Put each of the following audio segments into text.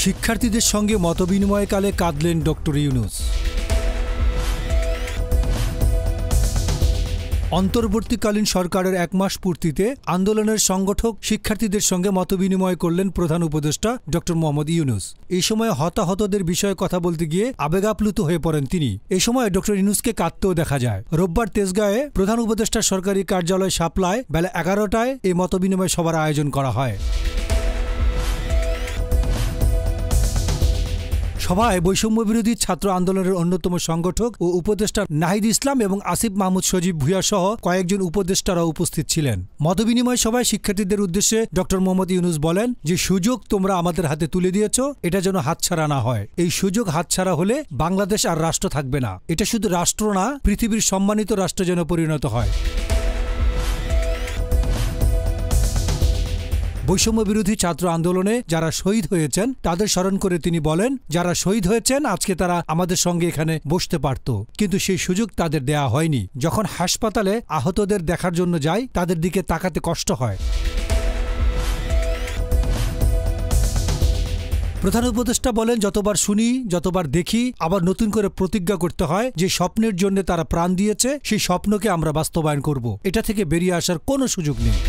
শিক্ষার্থীদের সঙ্গে মতবিনিময়কালে কাঁদলেন ডক্টর ইউনূস। অন্তর্বর্তীকালীন সরকারের ১ মাস পূর্তিতে আন্দোলনের সংগঠক শিক্ষার্থীদের সঙ্গে মতবিনিময় করলেন প্রধান উপদেষ্টা ডক্টর মোহাম্মদ ইউনূস। এই সময় হতাহতদের বিষয়ে কথা বলতে গিয়ে আবেগাপ্লুত হয়ে পড়েন তিনি। এই সময় ডক্টর ইউনূসকে কাঁদতেও দেখা যায়। রোববার তেজগাঁয়ে প্রধান উপদেষ্টার সরকারি কার্যালয় শাপলায় বেলা ১১টায় এই মতবিনিময় সভার আয়োজন করা হয়। সভায় বৈষম্যবিরোধী ছাত্র আন্দোলনের অন্যতম সংগঠক ও উপদেষ্টা নাহিদ ইসলাম এবং আসিফ মাহমুদ সজীব ভূঁইয়া সহ কয়েকজন উপদেষ্টারা উপস্থিত ছিলেন। মতবিনিময় সভায় শিক্ষার্থীদের উদ্দেশ্যে ডক্টর মোহাম্মদ ইউনূস বলেন যে সুযোগ তোমরা আমাদের হাতে তুলে দিয়েছ, এটা যেন হাতছাড়া না হয়। এই সুযোগ হাতছাড়া হলে বাংলাদেশ আর রাষ্ট্র থাকবে না। এটা শুধু রাষ্ট্র না, পৃথিবীর সম্মানিত রাষ্ট্রে যেন পরিণত হয়। বৈষম্যবিরোধী ছাত্র আন্দোলনে যারা শহীদ হয়েছেন তাদের স্মরণ করে তিনি বলেন, যারা শহীদ হয়েছেন আজকে তারা আমাদের সঙ্গে এখানে বসতে পারত, কিন্তু সেই সুযোগ তাদের দেয়া হয়নি। যখন হাসপাতালে আহতদের দেখার জন্য যাই তাদের দিকে তাকাতে কষ্ট হয়। প্রধান উপদেষ্টা বলেন, যতবার শুনি, যতবার দেখি, আবার নতুন করে প্রতিজ্ঞা করতে হয় যে স্বপ্নের জন্য তারা প্রাণ দিয়েছে, সেই স্বপ্নকে আমরা বাস্তবায়ন করব। এটা থেকে বেরিয়ে আসার কোনো সুযোগ নেই।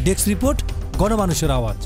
ডেস্ক রিপোর্ট, গণমানুষের আওয়াজ।